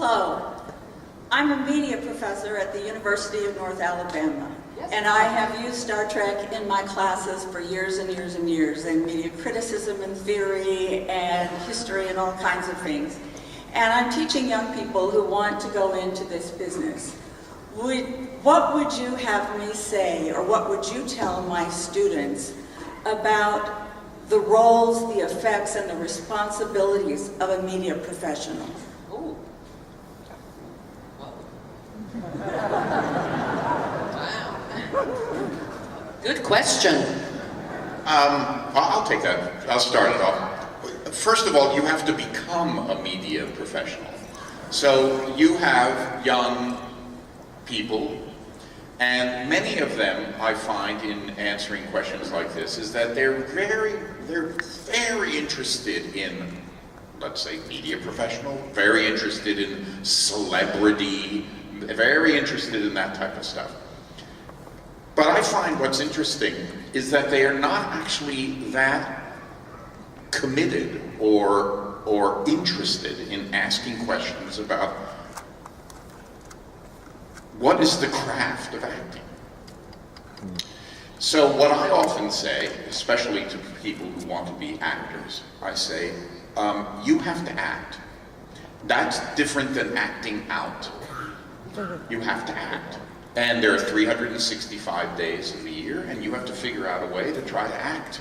Hello, I'm a media professor at the University of North Alabama, and I have used Star Trek in my classes for years and years and years, in media criticism and theory and history and all kinds of things. And I'm teaching young people who want to go into this business. What would you have me say, or what would you tell my students about the roles, the effects, and the responsibilities of a media professional? Ooh. Wow. Good question. I'll take that. I'll start it off. First of all, you have to become a media professional. So you have young people, and many of them, I find in answering questions like this, is that they're very interested in, let's say, media professional, very interested in celebrity, very interested in that type of stuff. But I find what's interesting is that they are not actually that committed or interested in asking questions about what is the craft of acting. So what I often say, especially to people who want to be actors, I say, you have to act. That's different than acting out. You have to act. And there are 365 days of the year, and you have to figure out a way to try to act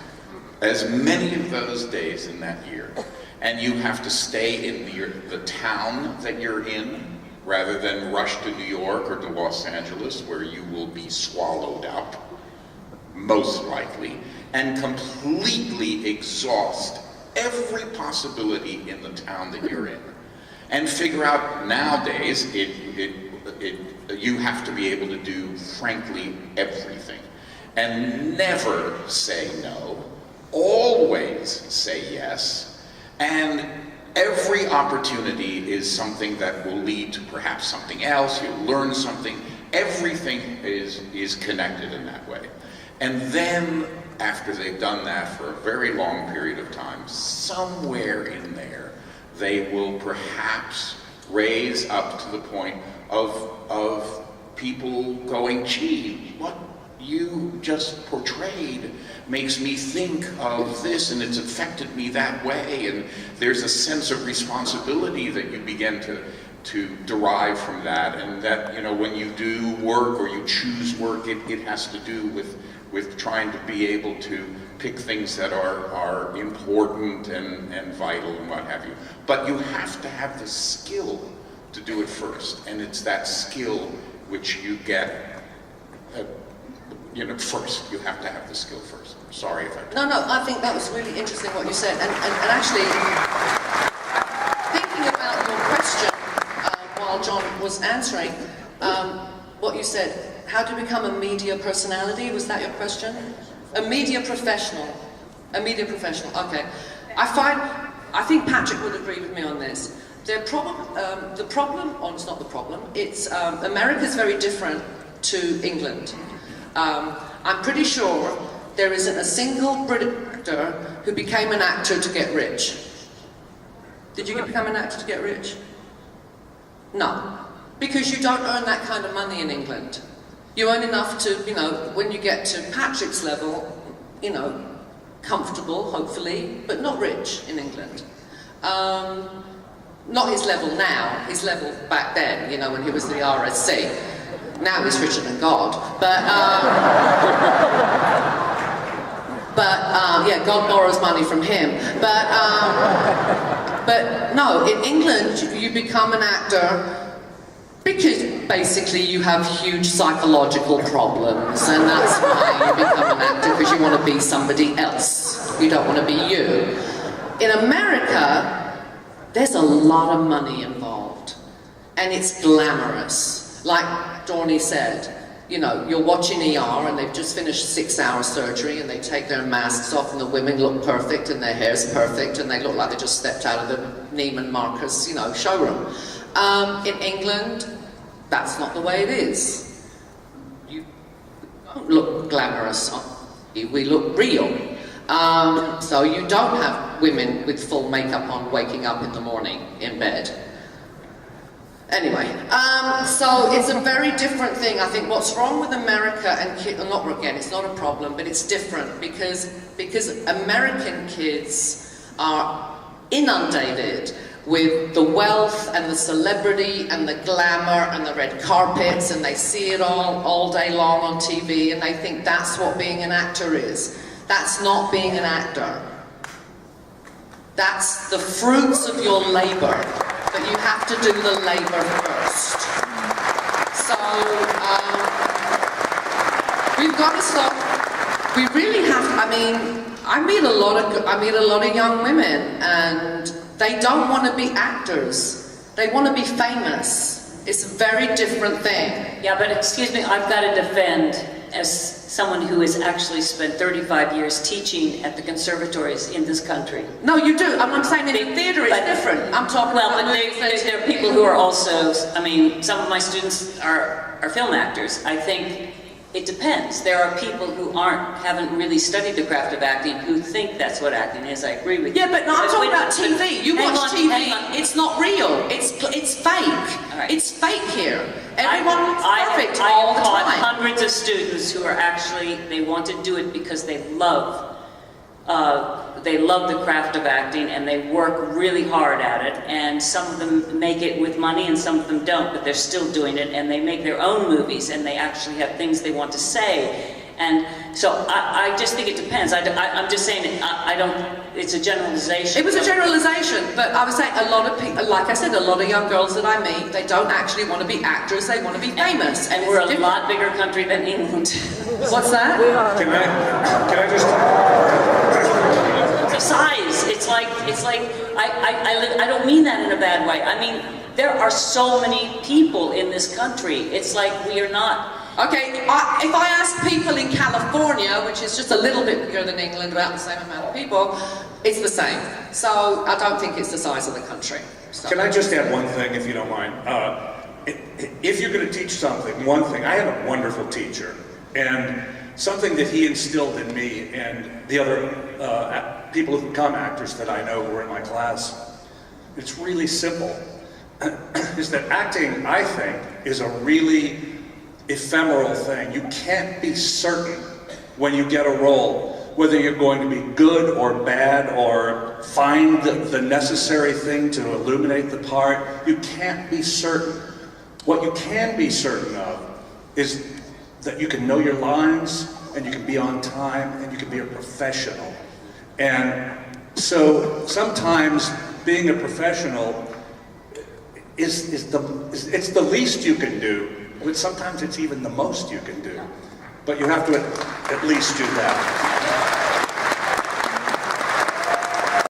as many of those days in that year. And you have to stay in the town that you're in, rather than rush to New York or to Los Angeles, where you will be swallowed up, most likely, and completely exhaust every possibility in the town that you're in. And figure out, nowadays, you have to be able to do, frankly, everything. And never say no, always say yes, and every opportunity is something that will lead to perhaps something else. You'll learn something. Everything is connected in that way. And then, after they've done that for a very long period of time, somewhere in there, they will perhaps raise up to the point of people going, gee, what you just portrayed makes me think of this, and it's affected me that way, and there's a sense of responsibility that you begin to derive from that, and that, you know, when you do work or you choose work, it has to do with trying to be able to pick things that are important and vital and what have you. But you have to have the skill to do it first, and it's that skill which you get, first. You have to have the skill first. Sorry if I... No, I think that was really interesting what you said, and actually, thinking about your question while John was answering, what you said, how to become a media personality, was that your question? A media professional. A media professional, okay. I think Patrick would agree with me on this. It's not the problem, it's, America's very different to England. I'm pretty sure there isn't a single British actor who became an actor to get rich. Did you become an actor to get rich? No. Because you don't earn that kind of money in England. You earn enough to, when you get to Patrick's level, comfortable, hopefully, but not rich in England. Not his level now, his level back then, when he was the RSC. Now he's richer than God, but yeah, God borrows money from him. But no, in England you become an actor because basically you have huge psychological problems, and that's why you become an actor, because you want to be somebody else. You don't want to be you. In America, there's a lot of money involved, and it's glamorous. Like Dorney said, you're watching ER and they've just finished 6-hour surgery and they take their masks off and the women look perfect and their hair's perfect and they look like they just stepped out of the Neiman Marcus, showroom. In England, that's not the way it is. You don't look glamorous, we look real. So you don't have women with full makeup on waking up in the morning in bed. Anyway, so it's a very different thing. I think what's wrong with America and again, it's not a problem, but it's different because American kids are inundated with the wealth and the celebrity and the glamour and the red carpets, and they see it all day long on TV, and they think that's what being an actor is. That's not being an actor. That's the fruits of your labor. But you have to do the labor first. So, we've got to stop. We really have to, I meet a lot of young women, and they don't want to be actors. They want to be famous. It's a very different thing. Yeah, but excuse me, I've got to defend, as someone who has actually spent 35 years teaching at the conservatories in this country. No, you do. I'm saying in the theatre it's different. I'm talking about there are people who are also, some of my students are film actors. I think it depends. There are people who haven't really studied the craft of acting who think that's what acting is. I agree with you. Yeah, but no, I'm talking about TV. You watch TV, it's not real. It's fake. Right. It's fake here. Everyone looks perfect I all the have taught time. hundreds of students who are actually, they want to do it because they love the craft of acting, and they work really hard at it, and some of them make it with money and some of them don't, but they're still doing it, and they make their own movies, and they actually have things they want to say. And so I just think it depends. I'm just saying, it's a generalization. It was a generalization, but I was saying a lot of people, like I said, a lot of young girls that I meet, they don't actually want to be actors, they want to be famous. And we're a lot bigger country than England. What's that? Can I just... The size, it's like I don't mean that in a bad way. I mean, there are so many people in this country. It's like we are not... Okay, if I ask people in California, which is just a little bit bigger than England, about the same amount of people, it's the same. So I don't think it's the size of the country. So. Can I just add one thing, if you don't mind? If you're going to teach something, one thing, I had a wonderful teacher, and something that he instilled in me and the other people who become actors that I know who were in my class, it's really simple, is that acting, I think, is a really ephemeral thing. You can't be certain when you get a role whether you're going to be good or bad or find the necessary thing to illuminate the part. You can't be certain. What you can be certain of is that you can know your lines, and you can be on time, and you can be a professional. And so sometimes being a professional it's the least you can do. But sometimes it's even the most you can do. But you have to at least do that.